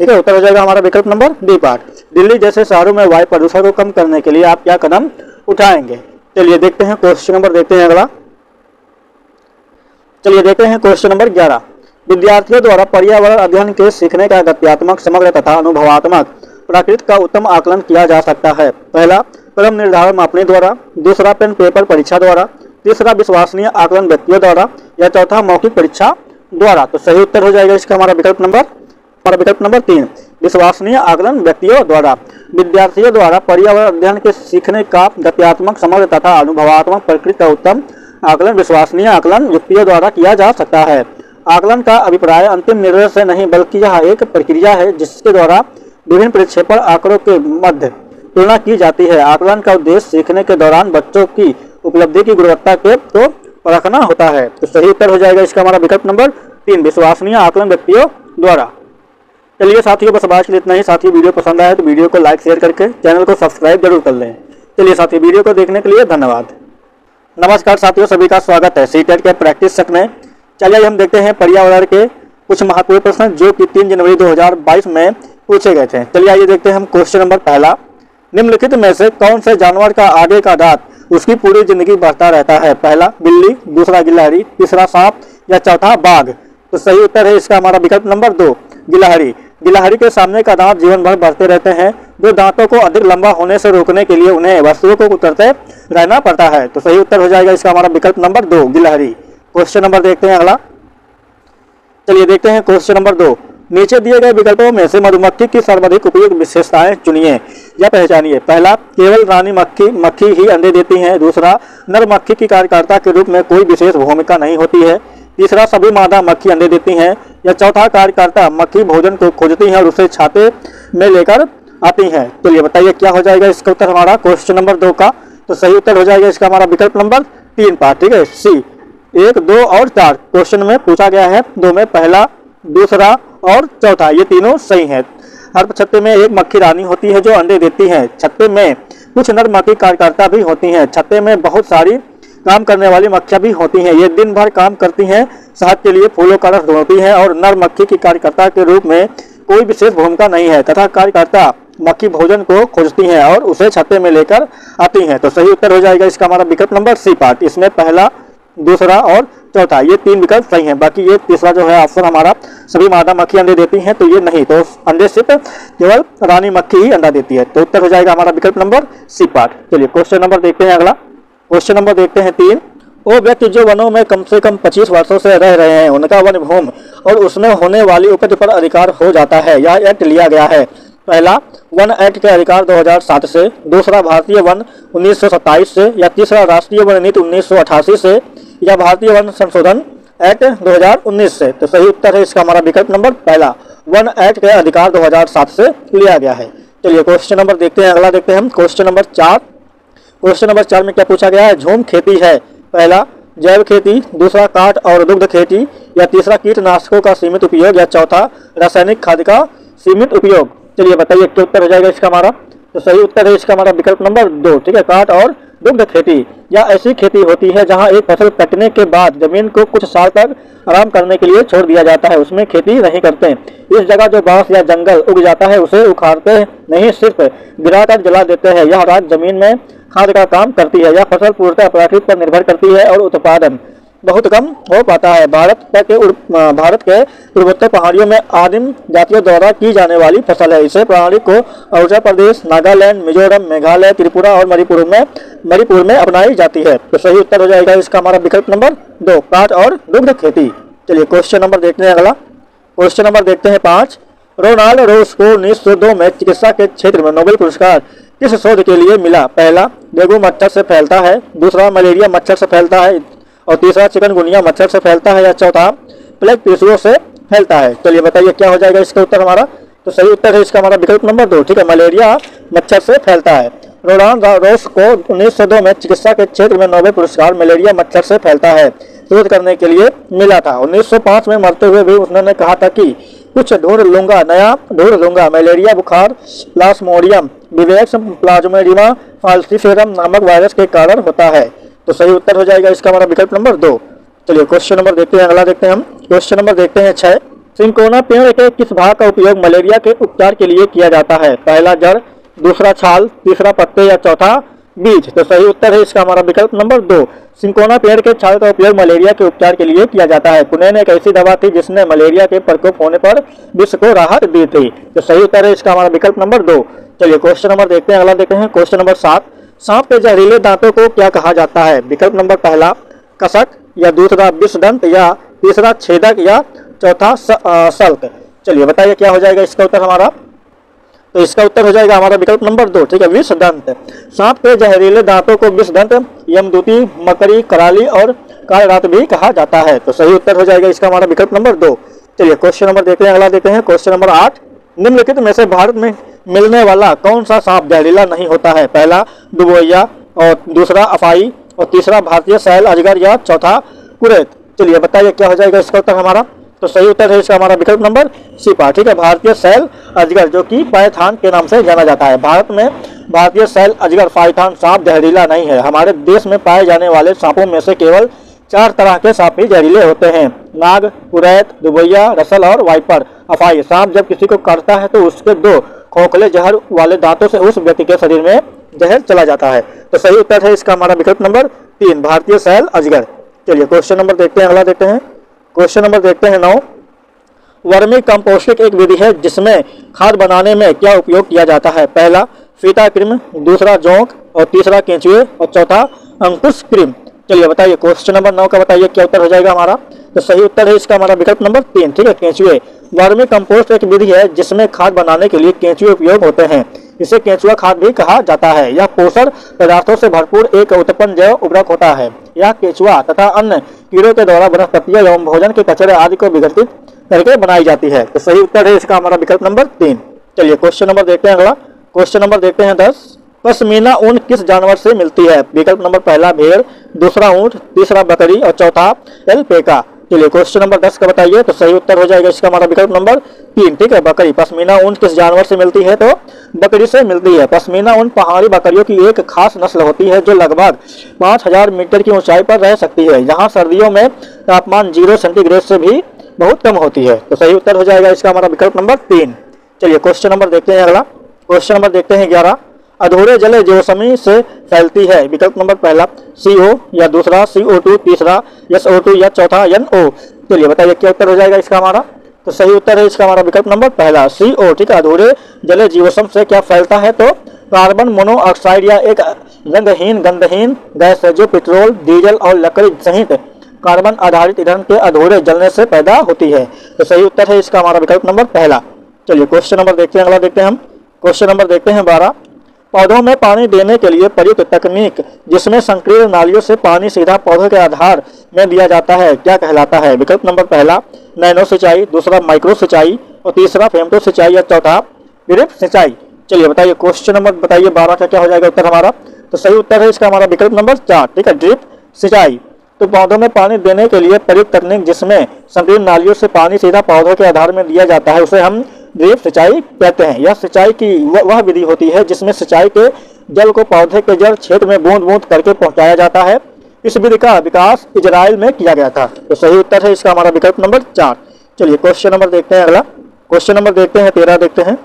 ठीक है, उत्तर हो जाएगा हमारा विकल्प नंबर बी पार्ट। दिल्ली जैसे शहरों में वायु प्रदूषण को कम करने के लिए आप क्या कदम उठाएंगे? चलिए देखते हैं क्वेश्चन नंबर, देखते हैं अगला। चलिए देखते हैं क्वेश्चन नंबर 11। विद्यार्थियों द्वारा पर्यावरण अध्ययन के सीखने का गत्यात्मक, समग्र तथा अनुभवात्मक प्रकृति का उत्तम आकलन किया जा सकता है। पहला, क्रम निर्धारण मापनी द्वारा। दूसरा, पेन पेपर परीक्षा द्वारा। तीसरा, विश्वसनीय आकलन व्यक्तियों द्वारा। या चौथा, मौखिक परीक्षा द्वारा। तो सही उत्तर हो जाएगा इसका हमारा विकल्प नंबर 3, विश्वसनीय आकलन व्यक्तियों द्वारा। विद्यार्थियों द्वारा पर्यावरण अध्ययन के सीखने का गत्यात्मक, समग्र तथा अनुभवात्मक प्रकृति का उत्तम आकलन विश्वसनीय आकलन व्यक्तियों द्वारा किया जा सकता है। आकलन का अभिप्राय अंतिम निर्णय से नहीं बल्कि यह एक प्रक्रिया है जिसके द्वारा विभिन्न प्रक्षेपण आंकड़ों के मध्य तुलना की जाती है। आकलन का उद्देश्य सीखने के दौरान बच्चों की उपलब्धि की गुणवत्ता के तो परखना होता है। तो सही उत्तर हो जाएगा इसका हमारा विकल्प नंबर 3, विश्वसनीय आकलन व्यक्तियों द्वारा। चलिए साथियों, बस आज के लिए इतना ही। साथियों, वीडियो पसंद आया तो वीडियो को लाइक शेयर करके चैनल को सब्सक्राइब जरूर कर लें। चलिए साथियों, वीडियो को देखने के लिए धन्यवाद। नमस्कार साथियों, सभी का स्वागत है सीटेट के प्रैक्टिस सेट में। चलिए हम देखते हैं पर्यावरण के कुछ महत्वपूर्ण प्रश्न जो कि 3 जनवरी 2022 में पूछे गए थे। चलिए आइए देखते हैं हम क्वेश्चन नंबर पहला। निम्नलिखित में से कौन से जानवर का आगे का दांत उसकी पूरी जिंदगी बढ़ता रहता है? पहला, बिल्ली। दूसरा, गिलहरी। तीसरा, सांप। या चौथा, बाघ। तो सही उत्तर है इसका हमारा विकल्प नंबर 2, गिलहरी। गिलहरी के सामने का दांत जीवन भर बढ़ते रहते हैं। जो दांतों को अधिक लंबा होने से रोकने के लिए उन्हें वस्तुओं को कुतरते रहना पड़ता है। तो सही उत्तर हो जाएगा इसका हमारा विकल्प नंबर 2, गिलहरी। क्वेश्चन नंबर देखते हैं अगला। चलिए देखते हैं क्वेश्चन नंबर 2। नीचे दिए गए विकल्पों में से मधुमक्खी की सर्वाधिक उपयुक्त विशेषताएं चुनिए या पहचानिए। पहला, केवल रानी मक्खी ही अंडे देती हैं। दूसरा, नर मक्खी की कार्यकर्ता के रूप में कोई विशेष भूमिका नहीं होती है। तीसरा, सभी मादा मक्खी अंडे देती हैं। या चौथा, कार्यकर्ता मक्खी भोजन को खोजती हैं और उसे छाते में लेकर आती हैं। चलिए बताइए क्या हो जाएगा इसका उत्तर हमारा क्वेश्चन नंबर 2 का। तो सही उत्तर हो जाएगा इसका हमारा विकल्प नंबर 3 पार्ट। ठीक है, सी। 1, 2 और 4 क्वेश्चन में पूछा गया है। 2 में पहला, दूसरा और चौथा ये तीनों सही हैं। हर छत्ते में एक मक्खी रानी होती है जो अंडे देती है। छत्ते में कुछ नर मक्खी कार्यकर्ता भी होती हैं। छत्ते में बहुत सारी काम करने वाली मक्खियां भी होती हैं। ये दिन भर काम करती हैं, शहद के लिए फूलों का रस ढूंढती हैं और नर मक्खी की कार्यकर्ता के रूप में कोई विशेष भूमिका नहीं है तथा कार्यकर्ता मक्खी भोजन को खोजती हैं और उसे छत्ते में लेकर आती हैं। तो सही उत्तर हो जाएगा इसका हमारा विकल्प नंबर सी पार्ट। इसमें पहला, दूसरा और चौथा ये 3 विकल्प सही हैं। बाकी ये तीसरा जो है ऑप्शन हमारा, सभी मादा मक्खी अंडे देती हैं, तो ये नहीं। तो अंडे सिर्फ केवल रानी मक्खी ही अंडा देती है। तो उत्तर हो जाएगा हमारा विकल्प नंबर सी पार्ट। चलिए क्वेश्चन नंबर देखते हैं अगला। क्वेश्चन नंबर देखते हैं 3। वो व्यक्ति जो वनों में कम से कम 25 वर्षों से रह रहे हैं उनका वन भूमि और उसमें होने वाली उपज पर अधिकार हो जाता है। यह एक्ट लिया गया है। पहला, वन एक्ट के अधिकार 2007 से। दूसरा, भारतीय वन 1927 से। या तीसरा, राष्ट्रीय वन नीति 1988 से। या भारतीय वन संशोधन एक्ट 2019 से। तो सही उत्तर है इसका हमारा विकल्प नंबर पहला, वन एक्ट के अधिकार 2007 से लिया गया है। चलिए क्वेश्चन नंबर देखते हैं अगला। देखते हैं हम क्वेश्चन नंबर 4। क्वेश्चन नंबर 4 में क्या पूछा गया है? झूम खेती है। पहला जैव खेती, दूसरा काट और दुग्ध खेती, या तीसरा कीटनाशकों का सीमित उपयोग, या चौथा रासायनिक खाद का सीमित उपयोग। चलिए बताइए क्या उत्तर हो जाएगा इसका हमारा? तो सही उत्तर है इसका हमारा विकल्प नंबर 2, ठीक है, काट और दुग्ध खेती। या ऐसी खेती होती है जहां एक फसल कटने के बाद जमीन को कुछ साल तक आराम करने के लिए छोड़ दिया जाता है, उसमें खेती नहीं करते। इस जगह जो बांस या जंगल उग जाता है उसे उखाड़ते नहीं, सिर्फ गिराकर जला देते हैं। यह राख जमीन में खाद का काम करती है। यह फसल पूर्णतः प्राकृतिक पर निर्भर करती है और उत्पादन बहुत कम हो पाता है। भारत के पूर्वोत्तर पहाड़ियों में आदिम जातियों द्वारा की जाने वाली फसल है। इसे प्रणाली को अरुणाचल प्रदेश, नागालैंड, मिजोरम, मेघालय, त्रिपुरा और मणिपुर में अपनाई जाती है। तो सही उत्तर हो जाएगा इसका हमारा विकल्प नंबर 2, काट और दुग्ध खेती। चलिए क्वेश्चन नंबर देखते हैं अगला। क्वेश्चन नंबर देखते हैं 5। रोनाल्ड रोस को 1902 में चिकित्सा के क्षेत्र में नोबेल पुरस्कार किस शोध के लिए मिला? पहला डेंगू मच्छर से फैलता है, दूसरा मलेरिया मच्छर से फैलता है, और तीसरा चिकनगुनिया मच्छर से फैलता है, या चौथा प्लेग टिश्यू से फैलता है। चलिए बताइए क्या हो जाएगा इसका उत्तर हमारा? तो सही उत्तर है इसका हमारा विकल्प नंबर 2, ठीक है, मलेरिया मच्छर से फैलता है। रोनाल्ड रोस को 1902 में चिकित्सा के क्षेत्र में नोबेल पुरस्कार मलेरिया मच्छर से फैलता है शोध करने के लिए मिला था। 1905 में मरते हुए भी उन्होंने कहा था कि कुछ नया ढूंढ लूंगा, मलेरिया बुखार प्लाज्मोडियम विवेक्स प्लाज्मोडियम फाल्सिफेरम नामक वायरस के कारण होता है। तो सही उत्तर हो जाएगा इसका हमारा विकल्प नंबर 2। चलिए क्वेश्चन नंबर देखते हैं, अगला देखते हैं हम। क्वेश्चन नंबर देखते हैं 6। सिंकोना पेड़ के किस भाग का उपयोग मलेरिया के उपचार के लिए किया जाता है? पहला जड़, दूसरा छाल, तीसरा पत्ते, या चौथा बीज। तो सही उत्तर है इसका हमारा विकल्प नंबर 2। सिंकोना पेड़ के छाल का उपयोग मलेरिया के उपचार के लिए किया जाता है। पुणे ने एक ऐसी दवा थी जिसने मलेरिया के प्रकोप होने पर विश्व को राहत दी थी। तो सही उत्तर है इसका हमारा विकल्प नंबर 2। चलिए क्वेश्चन नंबर देखते हैं, अगला देखते हैं। Question number 7। सांप के जहरीले दांतों को क्या कहा जाता है? विकल्प नंबर पहला कसक, या दूसरा विषदंत, या तीसरा छेदक, या चौथा सल्क। चलिए बताइए क्या हो जाएगा इसका उत्तर हमारा? तो इसका उत्तर हो जाएगा हमारा विकल्प नंबर 2, ठीक है, विषदंत। सांप के जहरीले दांतों को विषदंत, यमदूती, मकड़ी, कराली और कालरात भी कहा जाता है। तो सही उत्तर हो जाएगा इसका हमारा विकल्प नंबर 2। चलिए क्वेश्चन नंबर देखते हैं, अगला देखते हैं। Question number 8। निम्नलिखित में से भारत में मिलने वाला कौन सा सांप जहरीला नहीं होता है? पहला दुबोइया, और दूसरा अफाई, और तीसरा भारतीय सैल अजगर, या चौथा कुरेत। चलिए बताइए क्या हो जाएगा इसका उत्तर हमारा? तो सही उत्तर है इसका हमारा विकल्प नंबर सीपा, ठीक है, भारतीय सैल अजगर, जो कि पायथान के नाम से जाना जाता है। भारत में भारतीय सैल अजगर पायथान सांप जहरीला नहीं है। हमारे देश में पाए जाने वाले सांपों में से केवल 4 तरह के सांप ही जहरीले होते हैं: नाग, कुरैत, दुबैया, रसल और वाइपर। अफाई सांप जब किसी को काटता है तो उसके 2 खोखले जहर वाले दांतों से उस व्यक्ति के शरीर में जहर चला जाता है। तो सही उत्तर है इसका हमारा विकल्प नंबर 3, भारतीय सैल अजगर। चलिए क्वेश्चन नंबर देखते हैं, अगला देखते हैं। क्वेश्चन नंबर देखते हैं 9। वर्मी कंपोस्टिंग एक विधि है जिसमें खाद बनाने में क्या उपयोग किया जाता है? पहला फीता कृमि, दूसरा जोंक, और तीसरा केंचुए, और चौथा अंकुश कृमि। चलिए बताइए क्वेश्चन नंबर 9 का बताइए क्या उत्तर हो जाएगा हमारा? तो सही उत्तर है इसका हमारा विकल्प नंबर 3, ठीक है, केंचुए। वर्मी कंपोस्ट एक विधि है जिसमें खाद बनाने के लिए केंचुए उपयोग होते हैं। इसे केंचुआ खाद भी कहा जाता है। यह पोषण पदार्थों से भरपूर एक उत्पन्न जैव उर्वरक होता है। यह केंचुआ तथा अन्य कीड़ों के द्वारा वनस्पतियों एवं भोजन के कचरे आदि को विघटित करके बनाई जाती है। तो सही उत्तर है इसका हमारा विकल्प नंबर 3। चलिए क्वेश्चन नंबर देखते हैं, अगला क्वेश्चन नंबर देखते हैं 10। पश्मीना ऊन किस जानवर से मिलती है? विकल्प नंबर पहला भेड़, दूसरा ऊंट, तीसरा बकरी, और चौथा एल्पेका। चलिए क्वेश्चन नंबर 10 का बताइए। तो सही उत्तर हो जाएगा इसका हमारा विकल्प नंबर 3, ठीक है, बकरी। पश्मीना ऊन किस जानवर से मिलती है? तो बकरी से मिलती है। पश्मीना ऊन पहाड़ी बकरियों की एक खास नस्ल होती है जो लगभग 5000 मीटर की ऊंचाई पर रह सकती है। यहाँ सर्दियों में तापमान 0 सेंटीग्रेड से भी बहुत कम होती है। तो सही उत्तर हो जाएगा इसका हमारा विकल्प नंबर 3। चलिए क्वेश्चन नंबर देखते हैं, अगला क्वेश्चन नंबर देखते हैं 11। अधूरे जले जोसमी से फैलती है। विकल्प नंबर पहला CO, या दूसरा CO2, तीसरा SO2, या चौथा NO। चलिए बताइए क्या उत्तर हो जाएगा इसका हमारा? तो सही उत्तर है इसका हमारा विकल्प नंबर पहला CO, ठीक है। अधूरे जले जीवाश्म से क्या फैलता है? तो कार्बन मोनोऑक्साइड या एक रंगहीन गंधहीन गैस है जो पेट्रोल, डीजल और लकड़ी सहित कार्बन आधारित ईंधन के अधूरे जलने से पैदा होती है। तो सही उत्तर है इसका हमारा विकल्प नंबर पहला। चलिए क्वेश्चन नंबर देखते हैं, अगला देखते हैं हम। क्वेश्चन नंबर देखते हैं 12। पौधों में पानी देने के लिए प्रयुक्त तकनीक जिसमें संकीर्ण नालियों से पानी सीधा पौधों के आधार में दिया जाता है क्या कहलाता है? विकल्प नंबर पहला नैनो सिंचाई, दूसरा माइक्रो सिंचाई, और तीसरा फेमटो सिंचाई, या चौथा ड्रिप सिंचाई। चलिए बताइए क्वेश्चन नंबर बताइए 12 का क्या हो जाएगा उत्तर हमारा? तो सही उत्तर है इसका हमारा विकल्प नंबर 4, ठीक है, ड्रिप सिंचाई। तो पौधों में पानी देने के लिए प्रयुक्त तकनीक जिसमें संकीर्ण नालियों से पानी सीधा पौधों के आधार में दिया जाता है उसे हम ड्रिप सिंचाई कहते हैं। यह सिंचाई की वह विधि होती है जिसमें सिंचाई के जल को पौधे के जड़ क्षेत्र में बूंद बूंद करके पहुंचाया जाता है। इस विधि का विकास इजराइल में किया गया था। तो सही उत्तर है इसका हमारा विकल्प नंबर 4। चलिए क्वेश्चन नंबर देखते हैं, अगला क्वेश्चन नंबर देखते हैं 13, देखते हैं।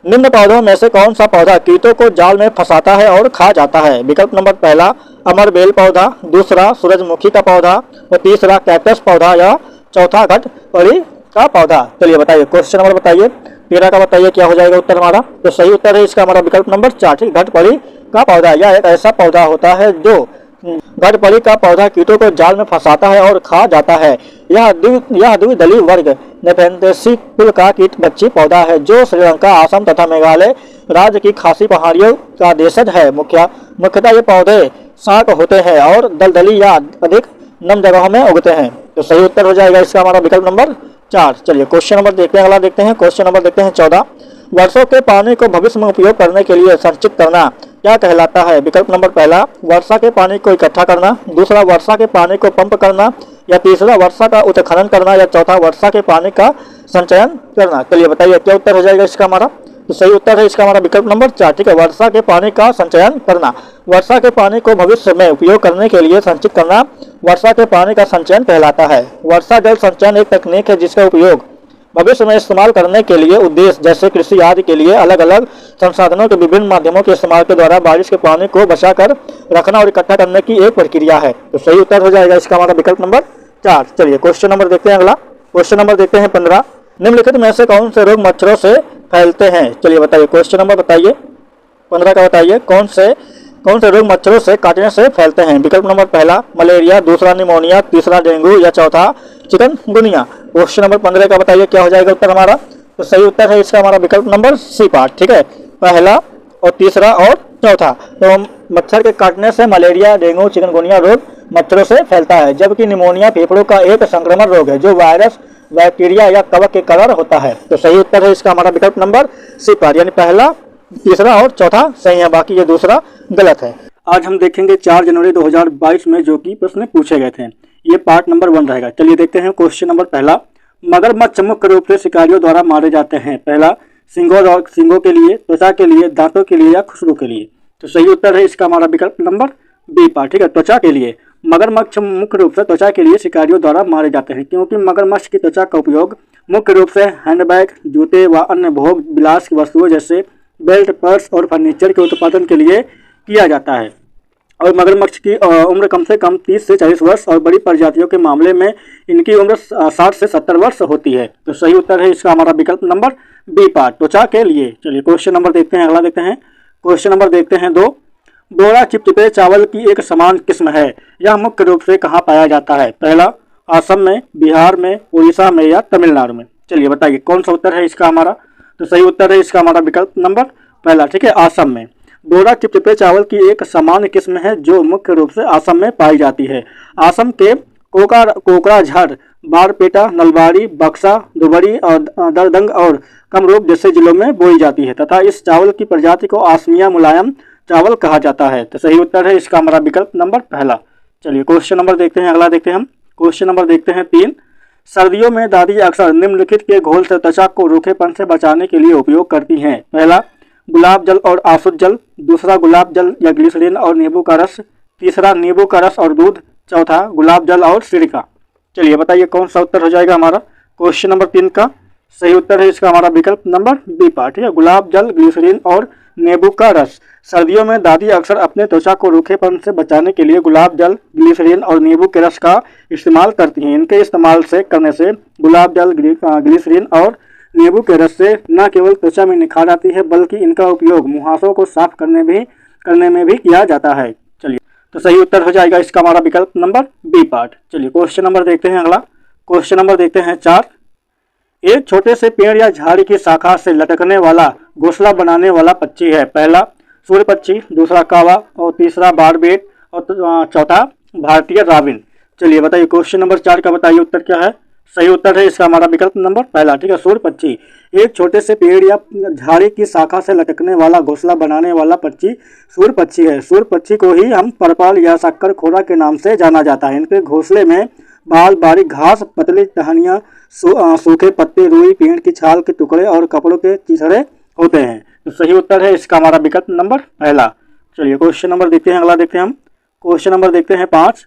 निम्न पौधों में से कौन सा पौधा कीटों को जाल में फंसाता है और खा जाता है? विकल्प नंबर पहला अमर बेल पौधा, दूसरा सूरजमुखी का पौधा और तीसरा कैक्टस पौधा या चौथा घटपड़ी का पौधा। चलिए बताइए, क्वेश्चन नंबर बताइए 13 का बताइए क्या हो जाएगा उत्तर हमारा। तो सही उत्तर है इसका हमारा विकल्प नंबर 4, ठीक, घटपड़ी का पौधा। यह एक ऐसा पौधा होता है जो घटपड़ी का पौधा कीटों को जाल में फंसाता है और खा जाता है। यह द्विदलीय वर्ग नेफेंथेसी कुल का कीट भक्षी पौधा है जो श्रीलंका, असम तथा मेघालय राज्य की खासी पहाड़ियों का देशज है। मुख्यतः ये पौधे शाक होते हैं और दलदली या अधिक नम जगहों में उगते हैं। तो सही उत्तर हो जाएगा इसका हमारा विकल्प नंबर 4। चलिए क्वेश्चन नंबर देखते हैं, अगला देखते हैं। क्वेश्चन नंबर देखते हैं 14। वर्षों के पानी को भविष्य में उपयोग करने के लिए संचित करना क्या कहलाता है? विकल्प नंबर पहला वर्षा के पानी को इकट्ठा करना, दूसरा वर्षा के पानी को पंप करना या तीसरा वर्षा का उत्खनन करना या चौथा वर्षा के पानी का संचयन करना। चलिए बताइए क्या उत्तर हो जाएगा इसका हमारा। तो सही उत्तर है इसका हमारा विकल्प नंबर 4, ठीक है, वर्षा के पानी का संचयन करना। वर्षा के पानी को भविष्य में उपयोग करने के लिए संचित करना वर्षा के पानी का संचयन कहलाता है। वर्षा जल संचयन एक तकनीक है जिसका उपयोग भविष्य में इस्तेमाल करने के लिए उद्देश्य जैसे कृषि आदि के लिए अलग अलग संसाधनों के विभिन्न माध्यमों के इस्तेमाल के द्वारा बारिश के पानी को बचाकर रखना और इकट्ठा करने की एक प्रक्रिया है। तो सही उत्तर हो जाएगा इसका हमारा विकल्प नंबर 4। चलिए क्वेश्चन नंबर देखते हैं, अगला क्वेश्चन नंबर देखते हैं 15। निम्नलिखित में से कौन से रोग मच्छरों से फैलते हैं? चलिए बताइए, क्वेश्चन नंबर बताइए 15 का बताइए, कौन से रोग मच्छरों से काटने से फैलते हैं? विकल्प नंबर पहला मलेरिया, दूसरा निमोनिया, तीसरा डेंगू या चौथा चिकनगुनिया। क्वेश्चन नंबर 15 का बताइए क्या हो जाएगा उत्तर हमारा। तो सही उत्तर है इसका हमारा विकल्प नंबर सी पार्ट, ठीक है, पहला और तीसरा और चौथा। तो मच्छर के काटने से मलेरिया, डेंगू, चिकनगुनिया रोग मच्छरों से फैलता है, जबकि निमोनिया फेफड़ों का एक संक्रमण रोग है जो वायरस, बैक्टीरिया या कवक के कारण होता है। तो सही उत्तर है इसका हमारा विकल्प नंबर सी पार्ट, यानी पहला, तीसरा और चौथा सही है, बाकी ये दूसरा गलत है। आज हम देखेंगे 4 जनवरी 2022 में जो कि प्रश्न पूछे गए थे। ये पार्ट नंबर 1 रहेगा। चलिए देखते हैं क्वेश्चन नंबर पहला। मगरमच्छ मुख्य रूप से शिकारियों द्वारा मारे जाते हैं। पहला सींगों के लिए, त्वचा के लिए, दांतों के लिए या खुशबू के लिए। तो सही उत्तर है इसका हमारा विकल्प नंबर बी पार्ट, ठीक है, त्वचा के लिए। मगरमच्छ मुख्य रूप से त्वचा के लिए शिकारियों द्वारा मारे जाते हैं क्योंकि मगरमच्छ की त्वचा का उपयोग मुख्य रूप से हैंडबैग, जूते व अन्य भोग विलास की वस्तुओं जैसे बेल्ट, पर्स और फर्नीचर के उत्पादन के लिए किया जाता है। और मगरमच्छ की उम्र कम से कम 30 से 40 वर्ष और बड़ी प्रजातियों के मामले में इनकी उम्र 60 से 70 वर्ष होती है। तो सही उत्तर है इसका हमारा विकल्प नंबर बी पार्ट, त्वचा के लिए। चलिए क्वेश्चन नंबर देखते हैं, अगला देखते हैं। क्वेश्चन नंबर देखते हैं 2। बोरा चिपचिपे चावल की एक समान किस्म है, यह मुख्य रूप से कहाँ पाया जाता है? पहला असम में, बिहार में, उड़ीसा में या तमिलनाडु में। चलिए बताइए कौन सा उत्तर है इसका हमारा। तो सही उत्तर है इसका हमारा विकल्प नंबर पहला, ठीक है, असम में। बोरा चिपचिपे चावल की एक सामान्य किस्म है जो मुख्य रूप से असम में पाई जाती है। असम के कोकराझार, बारपेटा, नलबाड़ी, बक्सा, धुबरी और दरदंग और कामरूप जैसे जिलों में बोई जाती है तथा इस चावल की प्रजाति को आसमिया मुलायम चावल कहा जाता है। तो सही उत्तर है इसका हमारा विकल्प नंबर पहला। चलिए क्वेश्चन नंबर देखते हैं, अगला देखते हैं हम। क्वेश्चन नंबर देखते हैं 3। सर्दियों में दादी अक्सर निम्नलिखित के घोल से त्वचा को रूखेपन से बचाने के लिए उपयोग करती हैं। पहला गुलाब जल और आसुत जल, दूसरा गुलाब जल या ग्लिसरीन और नींबू का रस, तीसरा नींबू का रस और दूध, चौथा गुलाब जल और सिरका। चलिए बताइए कौन सा उत्तर हो जाएगा हमारा। क्वेश्चन नंबर 3 का सही उत्तर है इसका हमारा विकल्प नंबर बी पार्ट, ठीक है, गुलाब जल, ग्लिसरीन और नींबू का रस। सर्दियों में दादी अक्सर अपने त्वचा को रूखेपन से बचाने के लिए गुलाब जल, ग्लिसरीन और नींबू के रस का इस्तेमाल करती हैं। इनके इस्तेमाल से करने से गुलाब जल, ग्लिसरीन और नींबू के रस से न केवल त्वचा में निखार आती है बल्कि इनका उपयोग मुहासों को साफ करने में भी किया जाता है। चलिए तो सही उत्तर हो जाएगा इसका हमारा विकल्प नंबर बी पार्ट। चलिए क्वेश्चन नंबर देखते हैं, अगला क्वेश्चन नंबर देखते हैं 4। एक छोटे से पेड़ या झाड़ी की शाखा से लटकने वाला घोंसला बनाने वाला पक्षी है। पहला सूर्य पक्षी, दूसरा कावा और तीसरा बारबेट और चौथा भारतीय राबिन। चलिए बताइए क्वेश्चन नंबर 4 का बताइए उत्तर क्या है। सही उत्तर है इसका हमारा विकल्प नंबर पहला, ठीक है। सूर पक्षी एक छोटे से पेड़ या झाड़ी की शाखा से लटकने वाला घोंसला बनाने वाला पक्षी सूर पक्षी है। सूर पक्षी को ही हम परपाल या शक्कर खोरा के नाम से जाना जाता है। इनके घोंसले में बाल, बारीक घास, पतली टहनियाँ, सूखे पत्ते, रुई, पेड़ की छाल के टुकड़े और कपड़ों के चिथड़े होते हैं। तो सही उत्तर है इसका हमारा विकल्प नंबर पहला। चलिए क्वेश्चन नंबर देखते हैं, अगला देखते हैं हम। क्वेश्चन नंबर देखते हैं 5।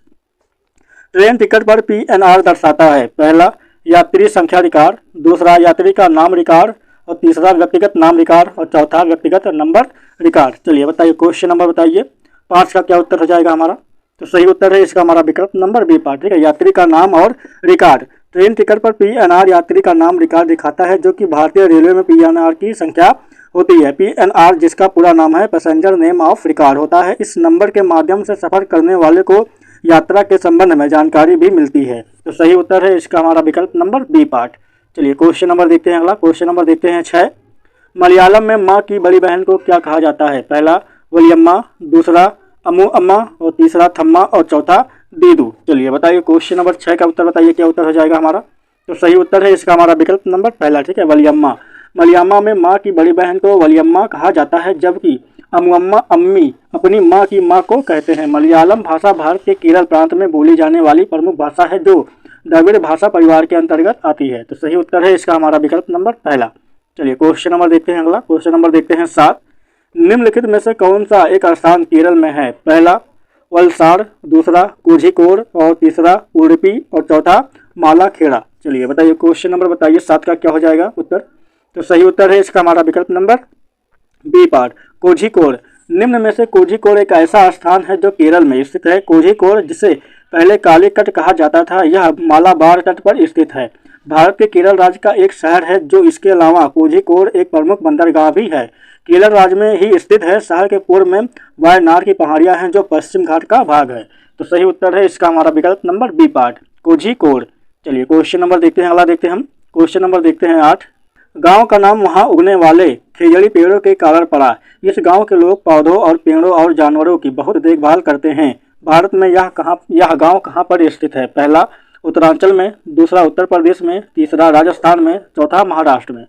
ट्रेन टिकट पर PNR दर्शाता है। पहला, यात्री संख्या रिकॉर्ड, दूसरा यात्री का नाम रिकॉर्ड, और तीसरा व्यक्तिगत नाम रिकॉर्ड, और चौथा व्यक्तिगत नंबर रिकॉर्ड। चलिए बताइए क्वेश्चन नंबर बताइए 5 का क्या उत्तर हो जाएगा हमारा। तो सही उत्तर है इसका हमारा विकल्प नंबर बी पार्ट, ठीक है। यात्री का नाम और रिकॉर्ड। ट्रेन टिकट पर PNR यात्री का नाम रिकॉर्ड दिखाता है, जो कि भारतीय रेलवे में PNR की संख्या होती है। PNR जिसका पूरा नाम है पैसेंजर नेम ऑफ रिकॉर्ड होता है। इस नंबर के माध्यम से सफर करने वाले को यात्रा के संबंध में जानकारी भी मिलती है। तो सही उत्तर है इसका हमारा विकल्प नंबर बी पार्ट। चलिए क्वेश्चन नंबर देखते हैं, अगला क्वेश्चन नंबर देखते हैं 6। मलयालम में माँ की बड़ी बहन को क्या कहा जाता है। पहला वलियम्मा, दूसरा अमू अम्मा, और तीसरा थम्मा, और चौथा दीदू। चलिए बताइए क्वेश्चन नंबर 6 का उत्तर बताइए क्या उत्तर हो जाएगा हमारा। तो सही उत्तर है इसका हमारा विकल्प नंबर पहला, ठीक है, वलियम्मा। मलयालम में माँ की बड़ी बहन को वलियम्मा कहा जाता है, जबकि अमुअम्मा अम्मी अपनी माँ की माँ को कहते हैं। मलयालम भाषा भारत के केरल प्रांत में बोली जाने वाली प्रमुख भाषा है, जो द्रविड़ भाषा परिवार के अंतर्गत आती है। तो सही उत्तर है इसका हमारा विकल्प नंबर पहला। चलिए क्वेश्चन नंबर देखते हैं, अगला क्वेश्चन नंबर देखते हैं 7। निम्नलिखित में से कौन सा एक स्थान केरल में है। पहला वलसाड़, दूसरा कोझिकोड, और तीसरा उडुपी, और चौथा मालाखेड़ा। चलिए बताइए क्वेश्चन नंबर बताइए 7 का क्या हो जाएगा उत्तर। तो सही उत्तर है इसका हमारा विकल्प नंबर बी पार्ट, कोझिकोड। निम्न में से कोझिकोड एक ऐसा स्थान है जो केरल में स्थित है। कोझिकोड, जिसे पहले कालीकट कहा जाता था, यह मालाबार तट पर स्थित है। भारत के केरल राज्य का एक शहर है, जो इसके अलावा कोझिकोड एक प्रमुख बंदरगाह भी है। केरल राज्य में ही स्थित है। शहर के पूर्व में वायनाड की पहाड़ियां हैं, जो पश्चिम घाट का भाग है। तो सही उत्तर है इसका हमारा विकल्प नंबर बी पार्ट, कोझिकोड। चलिए क्वेश्चन नंबर देखते हैं, अगला देखते हैं हम। क्वेश्चन नंबर देखते हैं 8। गांव का नाम वहां उगने वाले खेजड़ी पेड़ों के कारण पड़ा। इस गांव के लोग पौधों और पेड़ों और जानवरों की बहुत देखभाल करते हैं। भारत में यह गांव कहां पर स्थित है। पहला उत्तरांचल में, दूसरा उत्तर प्रदेश में, तीसरा राजस्थान में, चौथा महाराष्ट्र में।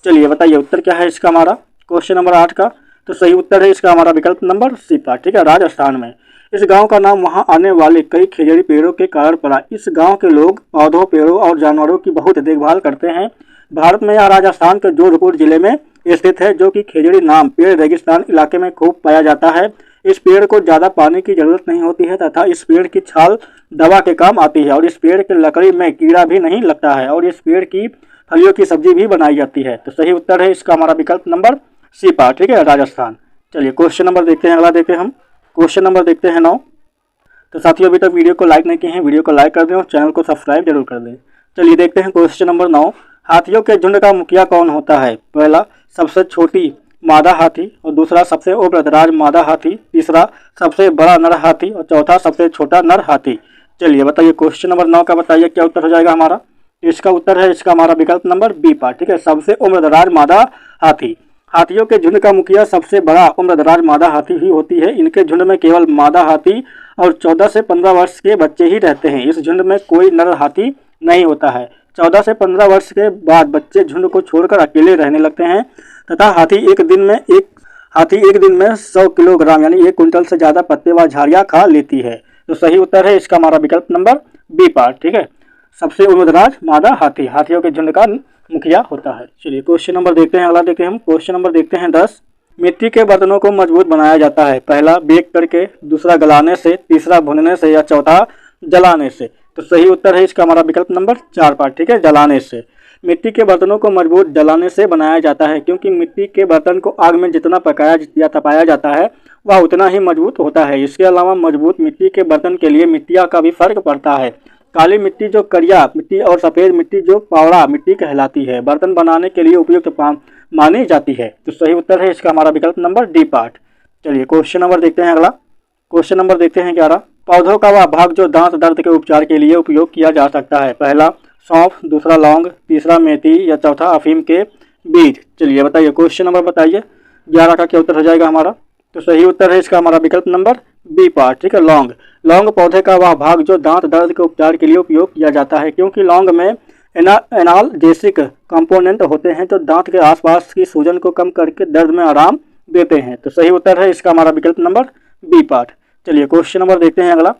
चलिए बताइए उत्तर क्या है इसका हमारा क्वेश्चन नंबर 8 का। तो सही उत्तर है इसका हमारा विकल्प नंबर सी पार्ट, ठीक है, राजस्थान में। इस गांव का नाम वहां आने वाले कई खेजड़ी पेड़ों के कारण पड़ा। इस गांव के लोग पौधों, पेड़ों और जानवरों की बहुत देखभाल करते हैं। भारत में यह राजस्थान के जोधपुर जिले में स्थित है, जो कि खेजड़ी नाम पेड़ रेगिस्तान इलाके में खूब पाया जाता है। इस पेड़ को ज़्यादा पानी की जरूरत नहीं होती है, तथा इस पेड़ की छाल दवा के काम आती है, और इस पेड़ की लकड़ी में कीड़ा भी नहीं लगता है, और इस पेड़ की फलियों की सब्जी भी बनाई जाती है। तो सही उत्तर है इसका हमारा विकल्प नंबर सी पार्ट, ठीक है, राजस्थान। चलिए क्वेश्चन नंबर देखते हैं, अगला देखते हैं हम। क्वेश्चन नंबर देखते हैं 9। तो साथियों अभी तक वीडियो को लाइक नहीं किए हैं, वीडियो को लाइक कर दें और चैनल को सब्सक्राइब जरूर कर दें। चलिए देखते हैं क्वेश्चन नंबर 9। हाथियों के झुंड का मुखिया कौन होता है। पहला सबसे छोटी मादा हाथी, और दूसरा सबसे उम्रदराज मादा हाथी, तीसरा सबसे बड़ा नर हाथी, और चौथा सबसे छोटा नर हाथी। चलिए बताइए क्वेश्चन नंबर 9 का बताइए क्या उत्तर हो जाएगा हमारा। तो इसका उत्तर है इसका हमारा विकल्प नंबर बी पार्ट, ठीक है, सबसे उम्रदराज मादा हाथी। हाथियों के झुंड का मुखिया सबसे बड़ा उम्रदराज मादा हाथी ही होती है। इनके झुंड में केवल मादा हाथी और 14 से 15 वर्ष के बच्चे ही रहते हैं। इस झुंड में कोई नर हाथी नहीं होता है। 14 से 15 वर्ष के बाद बच्चे झुंड को छोड़कर अकेले रहने लगते हैं, तथा हाथी एक दिन में 100 किलोग्राम यानी 1 कुंटल से ज़्यादा पत्ते व झाड़ियाँ खा लेती है। तो सही उत्तर है इसका हमारा विकल्प नंबर बी पार्ट, ठीक है, सबसे उम्रदराज मादा हाथी हाथियों के झुंड का मुखिया होता है। चलिए क्वेश्चन नंबर देखते हैं, अगला देखते हैं हम। क्वेश्चन नंबर देखते हैं 10। मिट्टी के बर्तनों को मजबूत बनाया जाता है। पहला बेक करके, दूसरा गलाने से, तीसरा भुनने से, या चौथा जलाने से। तो सही उत्तर है इसका हमारा विकल्प नंबर 4 पार्ट, ठीक है, जलाने से। मिट्टी के बर्तनों को मजबूत जलाने से बनाया जाता है, क्योंकि मिट्टी के बर्तन को आग में जितना पकाया या तपाया जाता है वह उतना ही मजबूत होता है। इसके अलावा मजबूत मिट्टी के बर्तन के लिए मिट्टियाँ का भी फर्क पड़ता है। काली मिट्टी जो करिया मिट्टी और सफ़ेद मिट्टी जो पावड़ा मिट्टी कहलाती है, बर्तन बनाने के लिए उपयुक्त मानी जाती है। तो सही उत्तर है इसका हमारा विकल्प नंबर डी पार्ट। चलिए क्वेश्चन नंबर देखते हैं, अगला क्वेश्चन नंबर देखते हैं 11। पौधों का वह भाग जो दांत दर्द के उपचार के लिए उपयोग किया जा सकता है। पहला सौंफ, दूसरा लौंग, तीसरा मेथी, या चौथा अफीम के बीज। चलिए बताइए क्वेश्चन नंबर बताइए 11 का क्या उत्तर हो जाएगा हमारा। तो सही उत्तर है इसका हमारा विकल्प नंबर बी पार्ट, ठीक है, लौंग। लौंग पौधे का वह भाग जो दांत दर्द के उपचार के लिए उपयोग किया जाता है, क्योंकि लौंग में एनाल्जेसिक कंपोनेंट होते हैं जो दांत के आसपास की सूजन को कम करके दर्द में आराम देते हैं। तो सही उत्तर है इसका हमारा विकल्प नंबर बी पार्ट। चलिए क्वेश्चन नंबर देखते हैं अगला।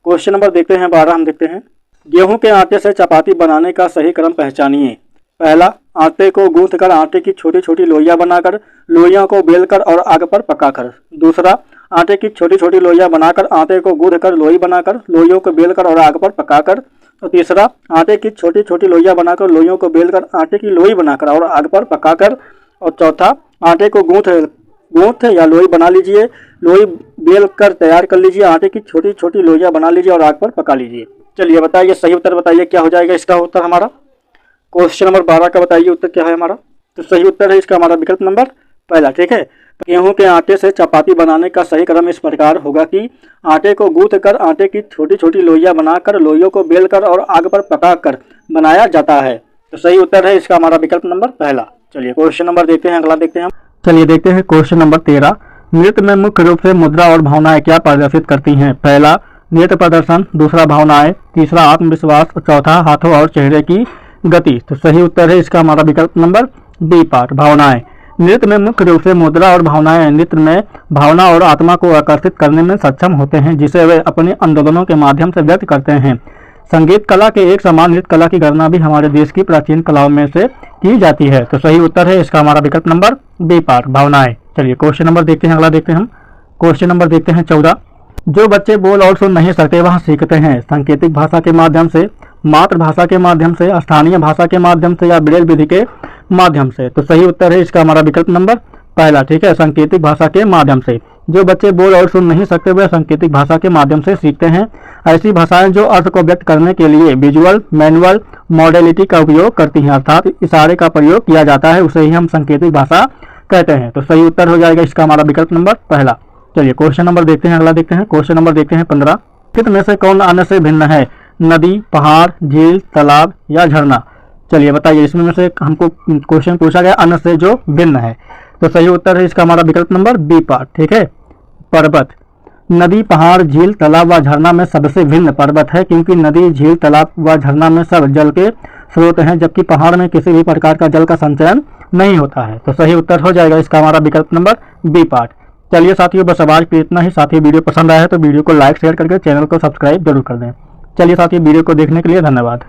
क्वेश्चन नंबर देखते हैं 12 हम देखते हैं। गेहूं के आटे से चपाती बनाने का सही क्रम पहचानिए। पहला, आटे को गूंथकर आटे की छोटी छोटी लोइयां बनाकर लोइयों को बेलकर और आग पर पकाकर। दूसरा, आटे की छोटी छोटी लोइयां बनाकर आटे को गूंथकर लोई बनाकर लोइयों को बेलकर और आग पर पकाकर। और तीसरा, आटे की छोटी छोटी लोइयां बनाकर लोइयों को बेलकर आटे की लोई बनाकर और आग पर पकाकर। और चौथा, आटे को गूंथ या लोई बना लीजिए, लोई बेल कर तैयार कर लीजिए, आटे की छोटी छोटी लोइयां बना लीजिए और आग पर पका लीजिए। चलिए बताइए सही उत्तर बताइए क्या हो जाएगा इसका उत्तर हमारा। क्वेश्चन नंबर 12 का बताइए उत्तर क्या है हमारा। तो सही उत्तर है इसका हमारा विकल्प नंबर पहला। ठीक है, गेहूं के आटे से चपाती बनाने का सही क्रम इस प्रकार होगा कि आटे को गूंथ कर आटे की छोटी छोटी लोइयां बनाकर लोइयों को बेलकर और आग पर पकाकर बनाया जाता है। तो सही उत्तर है इसका हमारा विकल्प नंबर पहला। चलिए क्वेश्चन नंबर देखते हैं, अगला देखते हैं हम। चलिए देखते हैं क्वेश्चन नंबर 13। नृत्य में मुख्य रूप से मुद्रा और भावनाएं क्या प्रदर्शित करती हैं। पहला, नृत्य प्रदर्शन। दूसरा, भावनाएं। तीसरा, आत्मविश्वास। चौथा, हाथों और चेहरे की गति। तो सही उत्तर है इसका हमारा विकल्प नंबर बी पार्ट, भावनाएं। नृत्य में मुख्य रूप से मुद्रा और भावनाएं नृत्य में भावना और आत्मा को आकर्षित करने में सक्षम होते हैं, जिसे वे अपने आंदोलनों के माध्यम से व्यक्त करते हैं। संगीत कला के एक समान नृत्य कला की गणना भी हमारे देश की प्राचीन कलाओं में से की जाती है। तो सही उत्तर है इसका हमारा विकल्प नंबर बी पार्ट, भावनाएं। चलिए क्वेश्चन नंबर देखते हैं, अगला देखते हैं हम। क्वेश्चन नंबर देखते हैं 14। जो बच्चे बोल और सुन नहीं सकते वह सीखते हैं सांकेतिक भाषा के माध्यम से, मातृभाषा के माध्यम से, स्थानीय भाषा के माध्यम से या ब्रेल विधि के माध्यम से। तो सही उत्तर है इसका हमारा विकल्प नंबर पहला। ठीक है, सांकेतिक भाषा के माध्यम से। जो बच्चे बोल और सुन नहीं सकते वे सांकेतिक भाषा के माध्यम से सीखते हैं। ऐसी भाषाएं जो अर्थ को व्यक्त करने के लिए विजुअल, मैनुअल, मॉडलिटी का उपयोग करती हैं, अर्थात इशारे का प्रयोग किया जाता है, उसे ही हम सांकेतिक भाषा कहते हैं। तो सही उत्तर हो जाएगा इसका हमारा विकल्प नंबर पहला। चलिए क्वेश्चन नंबर देखते हैं, अगला देखते हैं। क्वेश्चन नंबर देखते हैं 15। निम्नलिखित में से कौन अन्य से भिन्न है। नदी, पहाड़, झील, तालाब या झरना। चलिए बताइए इसमें में से हमको क्वेश्चन पूछा गया अन्य से जो भिन्न है। तो सही उत्तर है इसका हमारा विकल्प नंबर बी पार्ट। ठीक है, पर्वत। नदी, पहाड़, झील, तालाब व झरना में सबसे भिन्न पर्वत है, क्योंकि नदी, झील, तालाब व झरना में सब जल के स्रोत हैं, जबकि पहाड़ में किसी भी प्रकार का जल का संचयन नहीं होता है। तो सही उत्तर हो जाएगा इसका हमारा विकल्प नंबर बी पार्ट। चलिए साथियों, बस आज पे इतना ही। साथियों, वीडियो पसंद आया है तो वीडियो को लाइक शेयर करके चैनल को सब्सक्राइब जरूर कर दें। चलिए साथियों, वीडियो को देखने के लिए धन्यवाद।